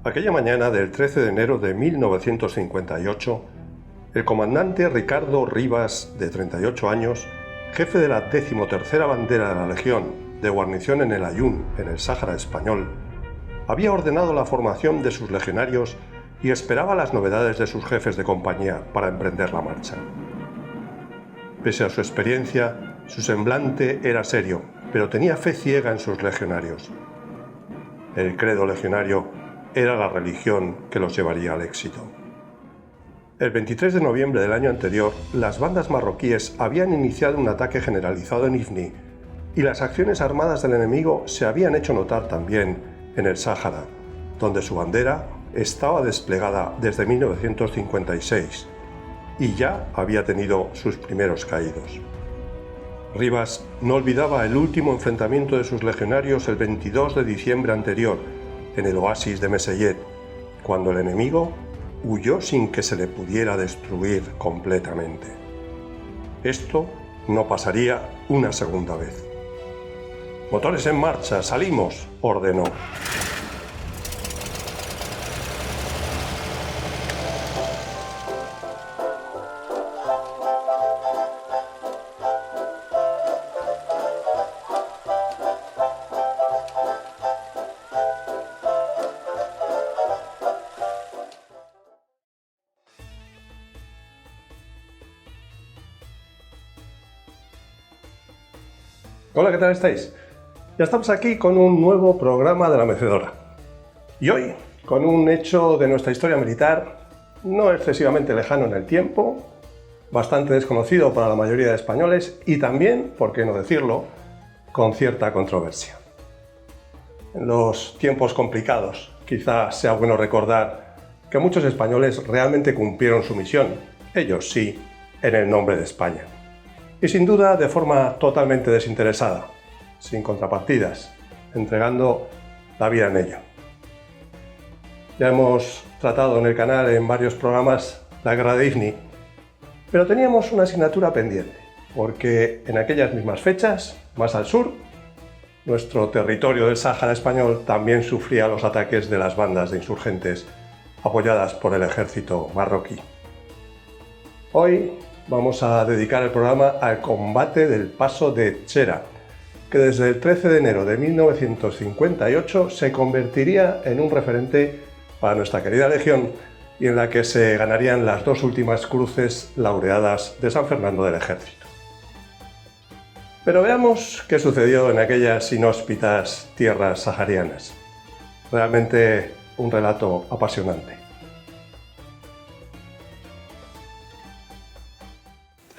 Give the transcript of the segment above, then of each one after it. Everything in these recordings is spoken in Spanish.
Aquella mañana del 13 de enero de 1958, el comandante Ricardo Rivas, de 38 años, jefe de la 13ª Bandera de la Legión, de guarnición en el Aaiún, en el Sáhara español, había ordenado la formación de sus legionarios y esperaba las novedades de sus jefes de compañía para emprender la marcha. Pese a su experiencia, su semblante era serio, pero tenía fe ciega en sus legionarios. El credo legionario era la religión que los llevaría al éxito. El 23 de noviembre del año anterior, las bandas marroquíes habían iniciado un ataque generalizado en Ifni y las acciones armadas del enemigo se habían hecho notar también en el Sáhara, donde su bandera estaba desplegada desde 1956 y ya había tenido sus primeros caídos. Rivas no olvidaba el último enfrentamiento de sus legionarios el 22 de diciembre anterior, en el oasis de Meseyet, cuando el enemigo huyó sin que se le pudiera destruir completamente. Esto no pasaría una segunda vez. «Motores en marcha, salimos», ordenó. Hola, ¿qué tal estáis? Ya estamos aquí con un nuevo programa de La Mecedora. Y hoy, con un hecho de nuestra historia militar, no excesivamente lejano en el tiempo, bastante desconocido para la mayoría de españoles y también, por qué no decirlo, con cierta controversia. En los tiempos complicados, quizás sea bueno recordar que muchos españoles realmente cumplieron su misión, ellos sí, en el nombre de España. Y sin duda de forma totalmente desinteresada, sin contrapartidas, entregando la vida en ello. Ya hemos tratado en el canal en varios programas la guerra de Ifni, pero teníamos una asignatura pendiente, porque en aquellas mismas fechas, más al sur, nuestro territorio del Sáhara español también sufría los ataques de las bandas de insurgentes apoyadas por el ejército marroquí. Hoy vamos a dedicar el programa al combate del paso de Etxera, que desde el 13 de enero de 1958 se convertiría en un referente para nuestra querida Legión y en la que se ganarían las dos últimas cruces laureadas de San Fernando del Ejército. Pero veamos qué sucedió en aquellas inhóspitas tierras saharianas. Realmente un relato apasionante.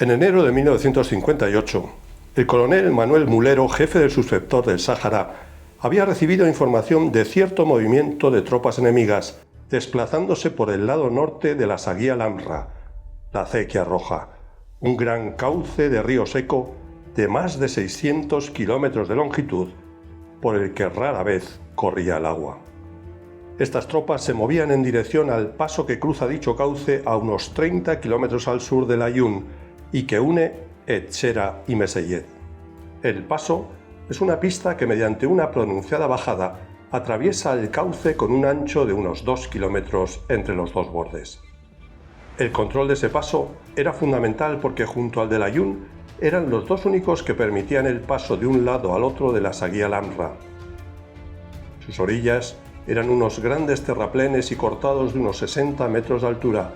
En enero de 1958, el coronel Manuel Mulero, jefe del subsector del Sáhara, había recibido información de cierto movimiento de tropas enemigas desplazándose por el lado norte de la Saguía Lamra, la Acequia Roja, un gran cauce de río seco de más de 600 kilómetros de longitud por el que rara vez corría el agua. Estas tropas se movían en dirección al paso que cruza dicho cauce a unos 30 kilómetros al sur del Aaiún y que une Etxera y Meseyet. El paso es una pista que mediante una pronunciada bajada atraviesa el cauce con un ancho de unos 2 kilómetros entre los dos bordes. El control de ese paso era fundamental porque junto al del Aaiún eran los dos únicos que permitían el paso de un lado al otro de la Saguía Lamra. Sus orillas eran unos grandes terraplenes y cortados de unos 60 metros de altura,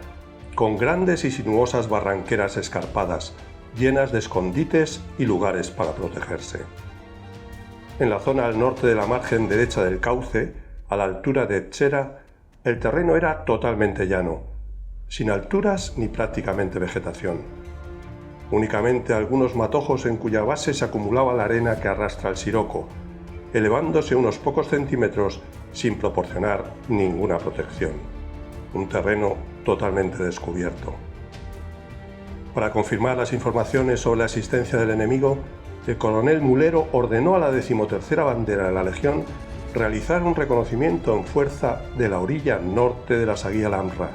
con grandes y sinuosas barranqueras escarpadas, llenas de escondites y lugares para protegerse. En la zona al norte de la margen derecha del cauce, a la altura de Etxera, el terreno era totalmente llano, sin alturas ni prácticamente vegetación. Únicamente algunos matojos en cuya base se acumulaba la arena que arrastra el siroco, elevándose unos pocos centímetros sin proporcionar ninguna protección. Un terreno totalmente descubierto. Para confirmar las informaciones sobre la existencia del enemigo, el coronel Mulero ordenó a la 13ª Bandera de la Legión realizar un reconocimiento en fuerza de la orilla norte de la Saguía Lamra,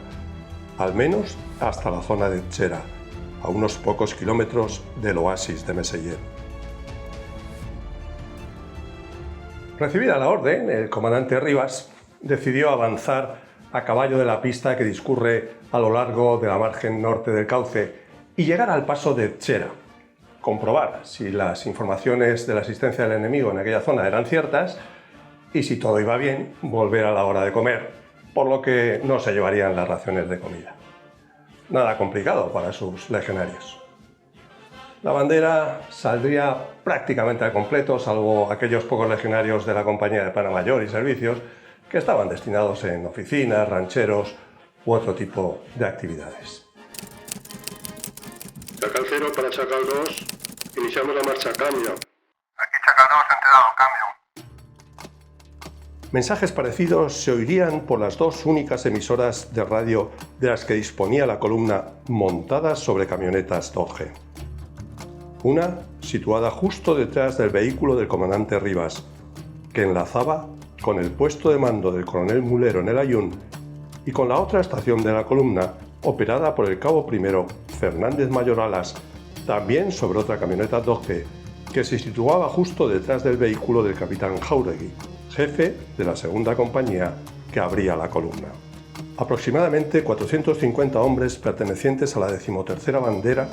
al menos hasta la zona de Etxera, a unos pocos kilómetros del oasis de Meseyet. Recibida la orden, el comandante Rivas decidió avanzar a caballo de la pista que discurre a lo largo de la margen norte del cauce y llegar al paso de Tchera, comprobar si las informaciones de la existencia del enemigo en aquella zona eran ciertas y, si todo iba bien, volver a la hora de comer, por lo que no se llevarían las raciones de comida. Nada complicado para sus legionarios. La bandera saldría prácticamente al completo, salvo aquellos pocos legionarios de la Compañía de Plana Mayor y Servicios que estaban destinados en oficinas, rancheros u otro tipo de actividades. Chacal 0 para Chacal 2, iniciamos la marcha, cambio. Aquí Chacal 2, enterado, cambio. Mensajes parecidos se oirían por las dos únicas emisoras de radio de las que disponía la columna montadas sobre camionetas Dodge. Una situada justo detrás del vehículo del comandante Rivas, que enlazaba con el puesto de mando del coronel Mulero en el Ayun, y con la otra estación de la columna, operada por el cabo primero Fernández Mayoralas, también sobre otra camioneta Dodge, que se situaba justo detrás del vehículo del capitán Jáuregui, jefe de la segunda compañía que abría la columna. Aproximadamente 450 hombres pertenecientes a la 13ª bandera,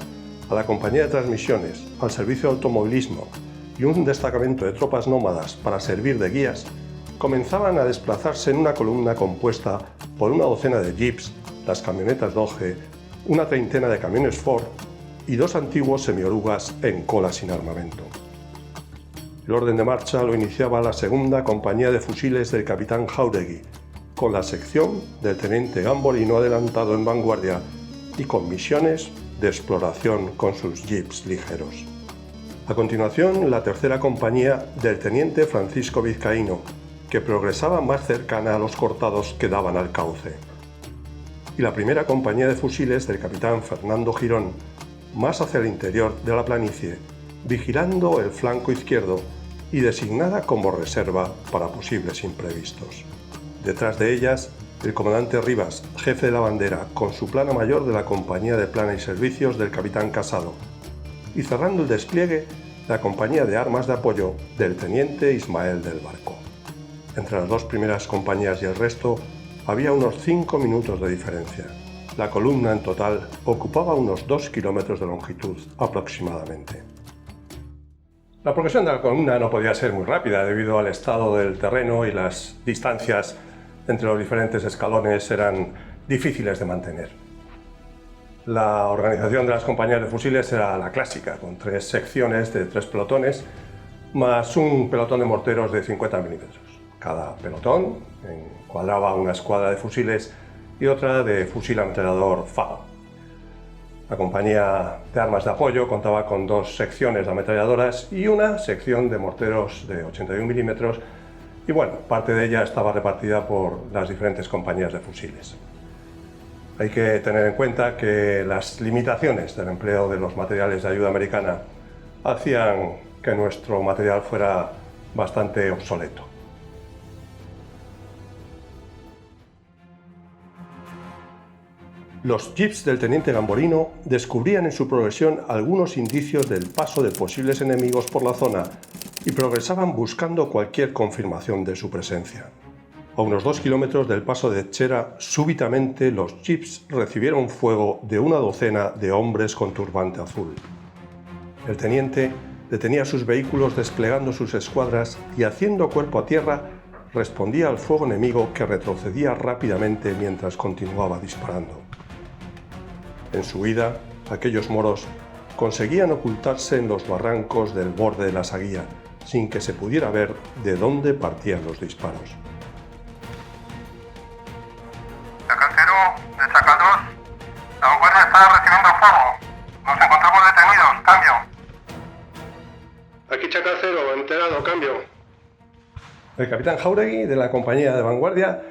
a la compañía de transmisiones, al servicio de automovilismo y un destacamento de tropas nómadas para servir de guías, comenzaban a desplazarse en una columna compuesta por una docena de jeeps, las camionetas Dodge, una treintena de camiones Ford y dos antiguos semiorugas en cola sin armamento. El orden de marcha lo iniciaba la segunda compañía de fusiles del capitán Jáuregui, con la sección del teniente Gamborino adelantado en vanguardia y con misiones de exploración con sus jeeps ligeros. A continuación, la tercera compañía del teniente Francisco Vizcaíno, que progresaba más cercana a los cortados que daban al cauce. Y la primera compañía de fusiles del capitán Fernando Girón, más hacia el interior de la planicie, vigilando el flanco izquierdo y designada como reserva para posibles imprevistos. Detrás de ellas, el comandante Rivas, jefe de la bandera, con su plana mayor de la compañía de plana y servicios del capitán Casado, y cerrando el despliegue, la compañía de armas de apoyo del teniente Ismael del Barco. Entre las dos primeras compañías y el resto había unos 5 minutos de diferencia. La columna en total ocupaba unos 2 kilómetros de longitud aproximadamente. La progresión de la columna no podía ser muy rápida debido al estado del terreno y las distancias entre los diferentes escalones eran difíciles de mantener. La organización de las compañías de fusiles era la clásica, con 3 secciones de 3 pelotones, más un pelotón de morteros de 50 milímetros. Cada pelotón encuadraba una escuadra de fusiles y otra de fusil ametrallador FAO. La compañía de armas de apoyo contaba con 2 secciones de ametralladoras y una sección de morteros de 81 milímetros y bueno, parte de ella estaba repartida por las diferentes compañías de fusiles. Hay que tener en cuenta que las limitaciones del empleo de los materiales de ayuda americana hacían que nuestro material fuera bastante obsoleto. Los jeeps del teniente Gamborino descubrían en su progresión algunos indicios del paso de posibles enemigos por la zona y progresaban buscando cualquier confirmación de su presencia. A unos 2 kilómetros del paso de Tchera, súbitamente los jeeps recibieron fuego de una docena de hombres con turbante azul. El teniente detenía sus vehículos desplegando sus escuadras y, haciendo cuerpo a tierra, respondía al fuego enemigo que retrocedía rápidamente mientras continuaba disparando. En su huida, aquellos moros conseguían ocultarse en los barrancos del borde de la Saguía, sin que se pudiera ver de dónde partían los disparos. Chacal 0 de Chacal 2, la vanguardia está recibiendo fuego. Nos encontramos detenidos, cambio. Aquí Chacal 0, enterado, cambio. El capitán Jáuregui, de la compañía de vanguardia,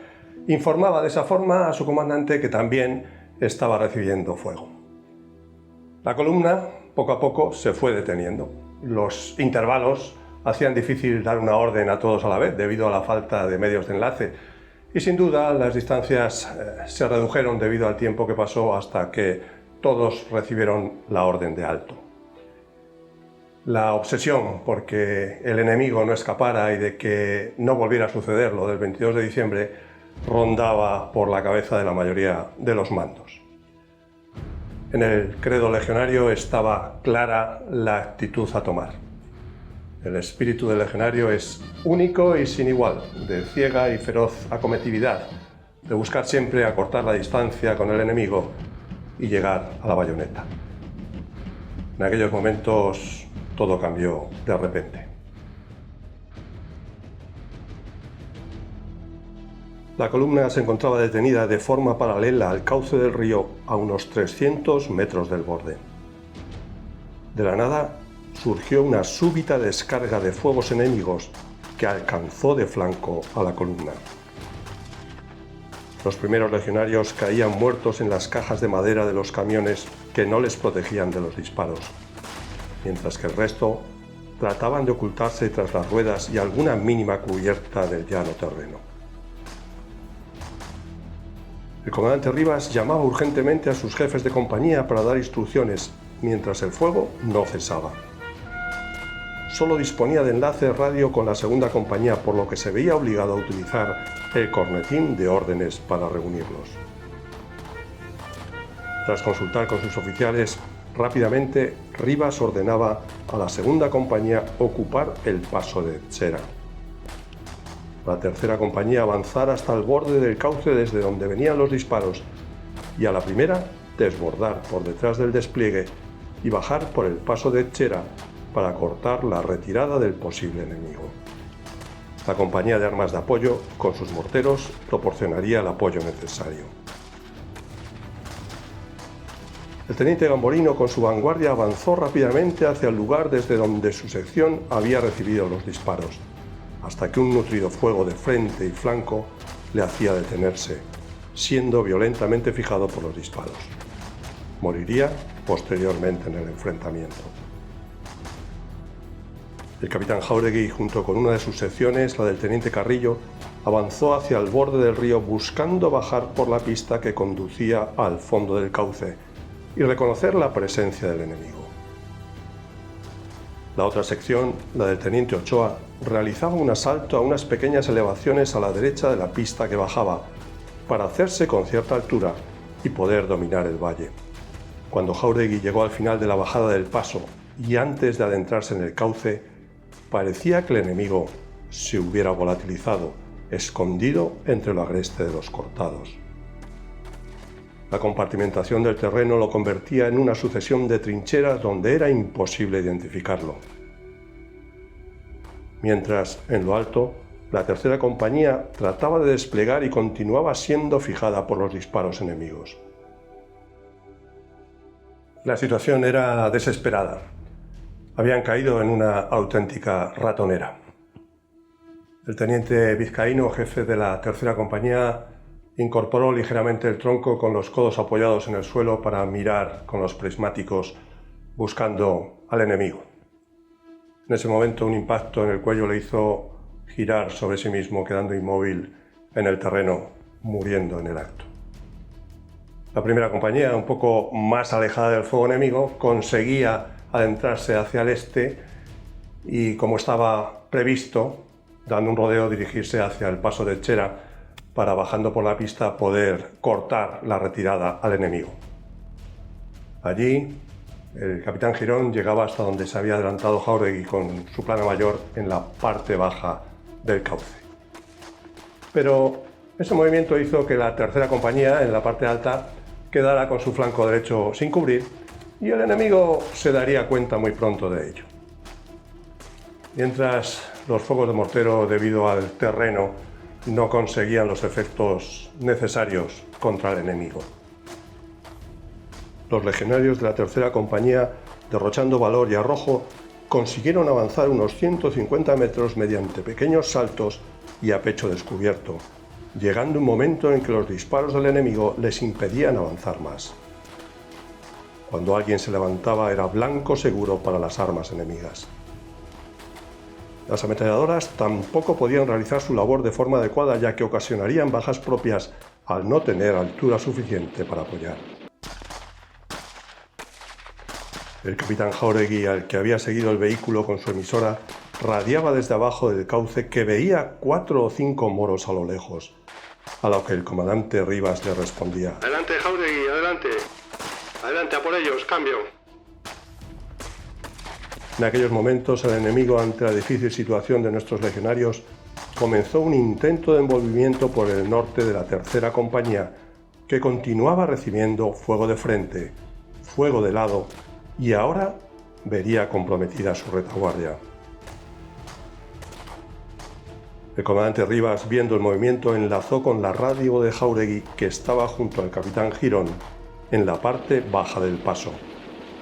informaba de esa forma a su comandante que también estaba recibiendo fuego. La columna, poco a poco, se fue deteniendo. Los intervalos hacían difícil dar una orden a todos a la vez debido a la falta de medios de enlace y, sin duda, las distancias se redujeron debido al tiempo que pasó hasta que todos recibieron la orden de alto. La obsesión porque el enemigo no escapara y de que no volviera a suceder lo del 22 de diciembre rondaba por la cabeza de la mayoría de los mandos. En el credo legionario estaba clara la actitud a tomar. El espíritu del legionario es único y sin igual, de ciega y feroz acometividad, de buscar siempre acortar la distancia con el enemigo y llegar a la bayoneta. En aquellos momentos todo cambió de repente. La columna se encontraba detenida de forma paralela al cauce del río a unos 300 metros del borde. De la nada surgió una súbita descarga de fuegos enemigos que alcanzó de flanco a la columna. Los primeros legionarios caían muertos en las cajas de madera de los camiones que no les protegían de los disparos, mientras que el resto trataban de ocultarse tras las ruedas y alguna mínima cubierta del llano terreno. El comandante Rivas llamaba urgentemente a sus jefes de compañía para dar instrucciones, mientras el fuego no cesaba. Solo disponía de enlace radio con la segunda compañía, por lo que se veía obligado a utilizar el cornetín de órdenes para reunirlos. Tras consultar con sus oficiales, rápidamente Rivas ordenaba a la segunda compañía ocupar el paso de Etxera. La tercera compañía avanzar hasta el borde del cauce desde donde venían los disparos y a la primera desbordar por detrás del despliegue y bajar por el paso de Etxera para cortar la retirada del posible enemigo. La compañía de armas de apoyo, con sus morteros, proporcionaría el apoyo necesario. El teniente Gamborino, con su vanguardia, avanzó rápidamente hacia el lugar desde donde su sección había recibido los disparos, hasta que un nutrido fuego de frente y flanco le hacía detenerse, siendo violentamente fijado por los disparos. Moriría posteriormente en el enfrentamiento. El capitán Jáuregui, junto con una de sus secciones, la del teniente Carrillo, avanzó hacia el borde del río buscando bajar por la pista que conducía al fondo del cauce y reconocer la presencia del enemigo. La otra sección, la del teniente Ochoa, realizaba un asalto a unas pequeñas elevaciones a la derecha de la pista que bajaba, para hacerse con cierta altura y poder dominar el valle. Cuando Jáuregui llegó al final de la bajada del paso y antes de adentrarse en el cauce, parecía que el enemigo se hubiera volatilizado, escondido entre lo agreste de los cortados. La compartimentación del terreno lo convertía en una sucesión de trincheras donde era imposible identificarlo. Mientras, en lo alto, la tercera compañía trataba de desplegar y continuaba siendo fijada por los disparos enemigos. La situación era desesperada. Habían caído en una auténtica ratonera. El teniente vizcaíno, jefe de la tercera compañía, incorporó ligeramente el tronco con los codos apoyados en el suelo para mirar con los prismáticos buscando al enemigo. En ese momento un impacto en el cuello le hizo girar sobre sí mismo, quedando inmóvil en el terreno, muriendo en el acto. La primera compañía, un poco más alejada del fuego enemigo, conseguía adentrarse hacia el este y, como estaba previsto, dando un rodeo, dirigirse hacia el paso de Etxera para, bajando por la pista, poder cortar la retirada al enemigo. Allí, el capitán Girón llegaba hasta donde se había adelantado Jáuregui con su plana mayor en la parte baja del cauce. Pero ese movimiento hizo que la tercera compañía, en la parte alta, quedara con su flanco derecho sin cubrir y el enemigo se daría cuenta muy pronto de ello. Mientras los fuegos de mortero, debido al terreno, no conseguían los efectos necesarios contra el enemigo. Los legionarios de la tercera compañía, derrochando valor y arrojo, consiguieron avanzar unos 150 metros mediante pequeños saltos y a pecho descubierto, llegando un momento en que los disparos del enemigo les impedían avanzar más. Cuando alguien se levantaba era blanco seguro para las armas enemigas. Las ametralladoras tampoco podían realizar su labor de forma adecuada, ya que ocasionarían bajas propias al no tener altura suficiente para apoyar. El capitán Jáuregui, al que había seguido el vehículo con su emisora, radiaba desde abajo del cauce que veía 4 o 5 moros a lo lejos, a lo que el comandante Rivas le respondía: Adelante, Jáuregui, adelante. Adelante, a por ellos, cambio. En aquellos momentos, el enemigo, ante la difícil situación de nuestros legionarios, comenzó un intento de envolvimiento por el norte de la tercera compañía, que continuaba recibiendo fuego de frente, fuego de lado, y ahora vería comprometida su retaguardia. El comandante Rivas, viendo el movimiento, enlazó con la radio de Jáuregui, que estaba junto al capitán Girón, en la parte baja del paso,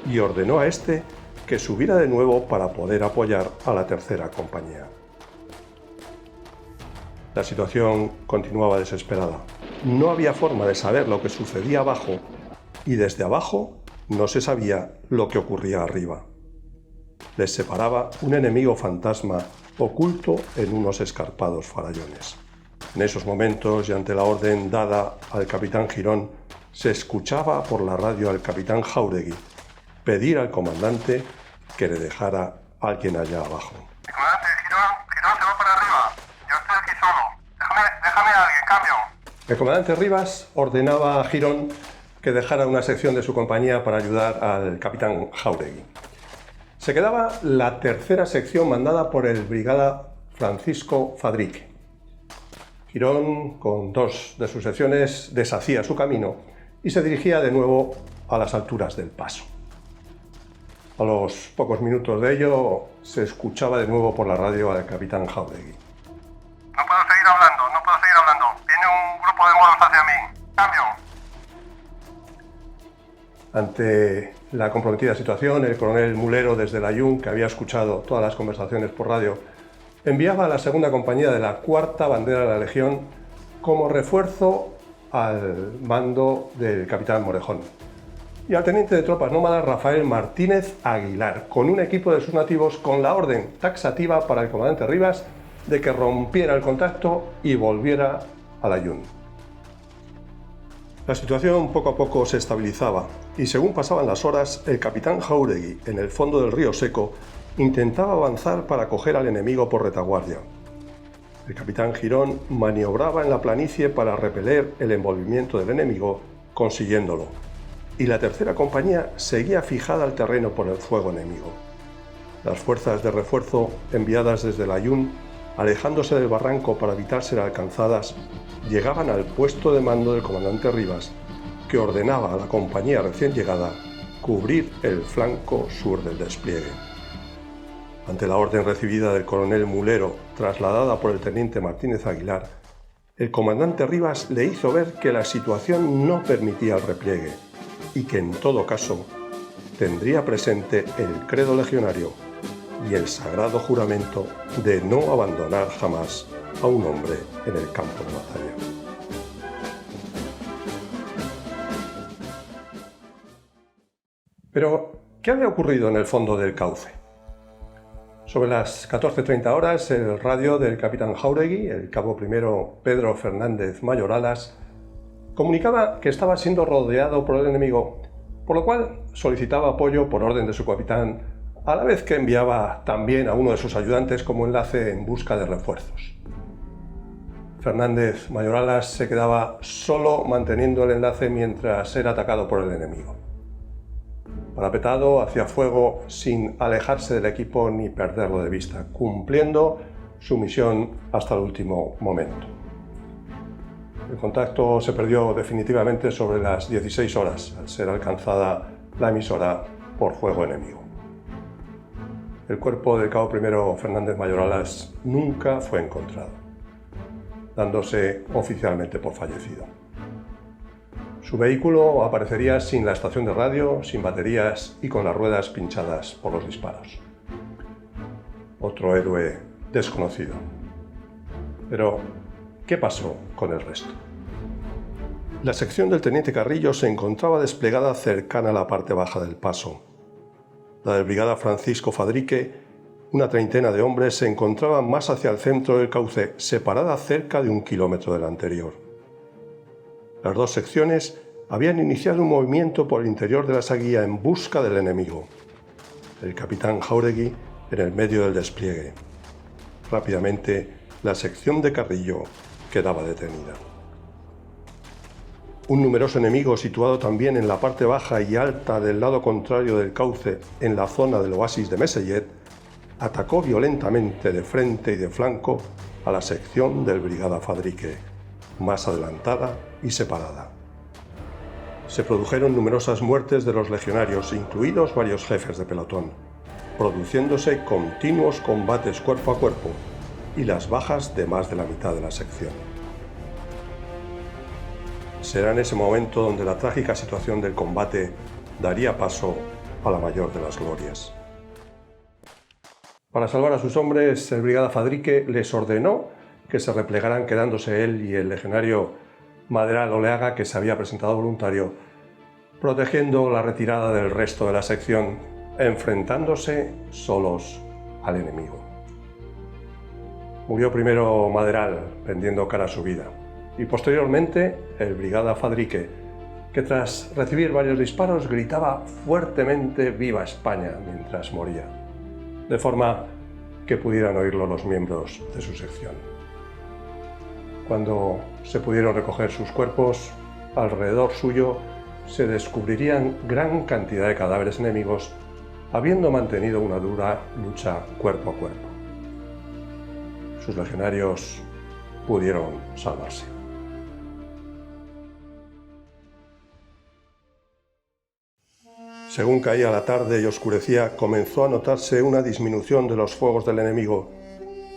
y ordenó a este que subiera de nuevo para poder apoyar a la tercera compañía. La situación continuaba desesperada. No había forma de saber lo que sucedía abajo, y desde abajo no se sabía lo que ocurría arriba. Les separaba un enemigo fantasma oculto en unos escarpados farallones. En esos momentos, y ante la orden dada al capitán Girón, se escuchaba por la radio al capitán Jáuregui pedir al comandante que le dejara a alguien allá abajo. Comandante, Girón se va para arriba. Yo estoy aquí solo. Déjame a alguien, cambio. El comandante Rivas ordenaba a Girón que dejara una sección de su compañía para ayudar al capitán Jáuregui. Se quedaba la tercera sección mandada por el brigada Francisco Fadrique. Girón, con 2 de sus secciones, deshacía su camino y se dirigía de nuevo a las alturas del paso. A los pocos minutos de ello, se escuchaba de nuevo por la radio al capitán Jáuregui: No puedo seguir hablando. Viene un grupo de moros hacia mí. Cambio. Ante la comprometida situación, el coronel Mulero, desde el Ayun, que había escuchado todas las conversaciones por radio, enviaba a la segunda compañía de la 4ª Bandera de la Legión como refuerzo al mando del capitán Morejón y al teniente de tropas nómadas Rafael Martínez Aguilar, con un equipo de sus nativos, con la orden taxativa para el comandante Rivas de que rompiera el contacto y volviera al Ayun. La situación poco a poco se estabilizaba y, según pasaban las horas, el capitán Jáuregui, en el fondo del río Seco, intentaba avanzar para coger al enemigo por retaguardia. El capitán Girón maniobraba en la planicie para repeler el envolvimiento del enemigo, consiguiéndolo, y la tercera compañía seguía fijada al terreno por el fuego enemigo. Las fuerzas de refuerzo enviadas desde el Ayun, alejándose del barranco para evitar ser alcanzadas, llegaban al puesto de mando del comandante Rivas, que ordenaba a la compañía recién llegada cubrir el flanco sur del despliegue. Ante la orden recibida del coronel Mulero, trasladada por el teniente Martínez Aguilar, el comandante Rivas le hizo ver que la situación no permitía el repliegue y que, en todo caso, tendría presente el credo legionario y el sagrado juramento de no abandonar jamás a un hombre en el campo de batalla. Pero, ¿qué había ocurrido en el fondo del cauce? Sobre las 14:30 horas, el radio del capitán Jáuregui, el cabo primero Pedro Fernández Mayoralas, comunicaba que estaba siendo rodeado por el enemigo, por lo cual solicitaba apoyo por orden de su capitán, a la vez que enviaba también a uno de sus ayudantes como enlace en busca de refuerzos. Fernández Mayoralas se quedaba solo manteniendo el enlace mientras era atacado por el enemigo. Parapetado, hacía fuego sin alejarse del equipo ni perderlo de vista, cumpliendo su misión hasta el último momento. El contacto se perdió definitivamente sobre las 16 horas, al ser alcanzada la emisora por fuego enemigo. El cuerpo del cabo primero Fernández Mayoralas nunca fue encontrado, dándose oficialmente por fallecido. Su vehículo aparecería sin la estación de radio, sin baterías y con las ruedas pinchadas por los disparos. Otro héroe desconocido. Pero, ¿qué pasó con el resto? La sección del teniente Carrillo se encontraba desplegada cercana a la parte baja del paso. La del brigada Francisco Fadrique, una treintena de hombres, se encontraba más hacia el centro del cauce, separada cerca de 1 kilómetro de la anterior. Las dos secciones habían iniciado un movimiento por el interior de la Saguía en busca del enemigo, el capitán Jáuregui en el medio del despliegue. Rápidamente, la sección de Carrillo quedaba detenida. Un numeroso enemigo situado también en la parte baja y alta del lado contrario del cauce, en la zona del oasis de Mesellet, atacó violentamente de frente y de flanco a la sección del Brigada Fadrique, más adelantada y separada. Se produjeron numerosas muertes de los legionarios, incluidos varios jefes de pelotón, produciéndose continuos combates cuerpo a cuerpo y las bajas de más de la mitad de la sección. Será en ese momento donde la trágica situación del combate daría paso a la mayor de las glorias. Para salvar a sus hombres, el Brigada Fadrique les ordenó que se replegaran, quedándose él y el legionario Maderal Oleaga, que se había presentado voluntario, protegiendo la retirada del resto de la sección, enfrentándose solos al enemigo. Murió primero Maderal, vendiendo cara a su vida, y posteriormente el Brigada Fadrique, que tras recibir varios disparos gritaba fuertemente «¡Viva España!» mientras moría, de forma que pudieran oírlo los miembros de su sección. Cuando se pudieron recoger sus cuerpos, alrededor suyo se descubrirían gran cantidad de cadáveres enemigos, habiendo mantenido una dura lucha cuerpo a cuerpo. Sus legionarios pudieron salvarse. Según caía la tarde y oscurecía, comenzó a notarse una disminución de los fuegos del enemigo,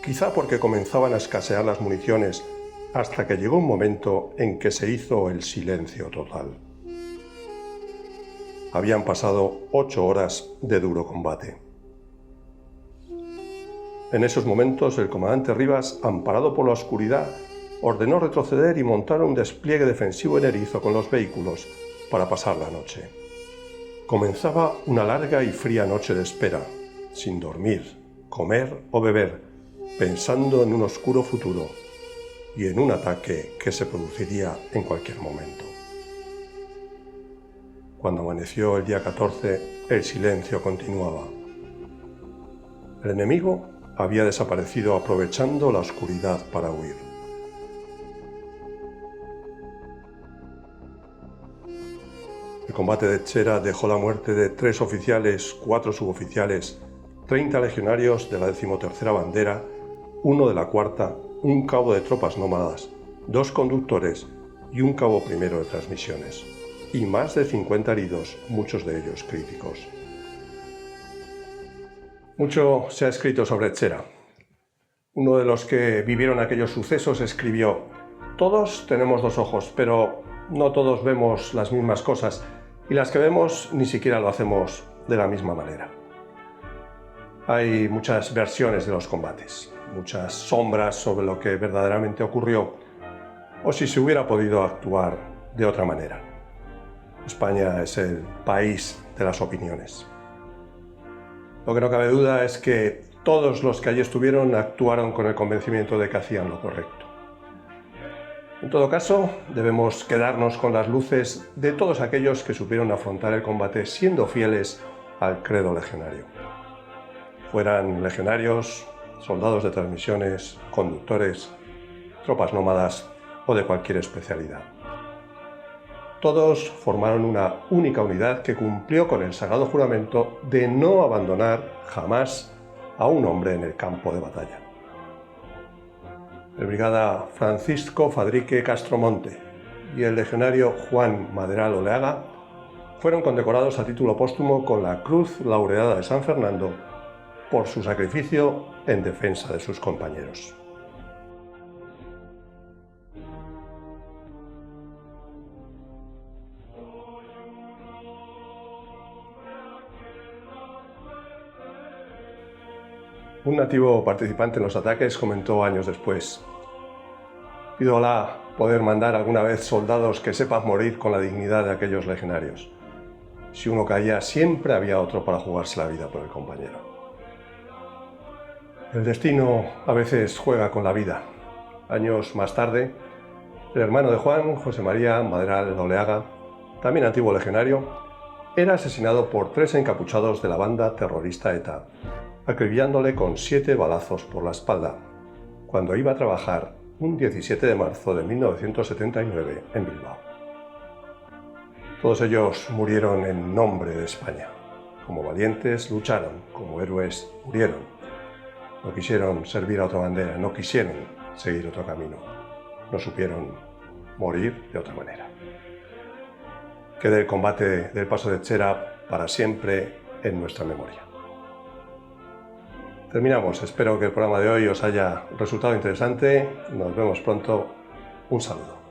quizá porque comenzaban a escasear las municiones, hasta que llegó un momento en que se hizo el silencio total. Habían pasado 8 horas de duro combate. En esos momentos, el comandante Rivas, amparado por la oscuridad, ordenó retroceder y montar un despliegue defensivo en Erizo con los vehículos para pasar la noche. Comenzaba una larga y fría noche de espera, sin dormir, comer o beber, pensando en un oscuro futuro y en un ataque que se produciría en cualquier momento. Cuando amaneció el día 14, el silencio continuaba. El enemigo había desaparecido aprovechando la oscuridad para huir. El combate de Etxera dejó la muerte de 3 oficiales, 4 suboficiales, 30 legionarios de la 13ª bandera, 1 de la 4ª, un cabo de tropas nómadas, 2 conductores y un cabo primero de transmisiones, y más de 50 heridos, muchos de ellos críticos. Mucho se ha escrito sobre Etxera. Uno de los que vivieron aquellos sucesos escribió: «Todos tenemos 2 ojos, pero no todos vemos las mismas cosas, y las que vemos ni siquiera lo hacemos de la misma manera». Hay muchas versiones de los combates, muchas sombras sobre lo que verdaderamente ocurrió, o si se hubiera podido actuar de otra manera. España es el país de las opiniones. Lo que no cabe duda es que todos los que allí estuvieron actuaron con el convencimiento de que hacían lo correcto. En todo caso, debemos quedarnos con las luces de todos aquellos que supieron afrontar el combate siendo fieles al credo legionario. Fueran legionarios, soldados de transmisiones, conductores, tropas nómadas o de cualquier especialidad. Todos formaron una única unidad que cumplió con el sagrado juramento de no abandonar jamás a un hombre en el campo de batalla. El brigada Francisco Fadrique Castromonte y el legionario Juan Maderal Oleaga fueron condecorados a título póstumo con la Cruz Laureada de San Fernando por su sacrificio en defensa de sus compañeros. Un nativo participante en los ataques comentó años después: «Pido a Alá poder mandar alguna vez soldados que sepan morir con la dignidad de aquellos legionarios. Si uno caía, siempre había otro para jugarse la vida por el compañero». El destino a veces juega con la vida. Años más tarde, el hermano de Juan, José María Maderal Oleaga, también antiguo legionario, era asesinado por 3 encapuchados de la banda terrorista ETA, acribillándole con 7 balazos por la espalda, cuando iba a trabajar un 17 de marzo de 1979 en Bilbao. Todos ellos murieron en nombre de España. Como valientes lucharon, como héroes murieron. No quisieron servir a otra bandera, no quisieron seguir otro camino. No supieron morir de otra manera. Quede el combate del Paso de Etxera para siempre en nuestra memoria. Terminamos. Espero que el programa de hoy os haya resultado interesante. Nos vemos pronto. Un saludo.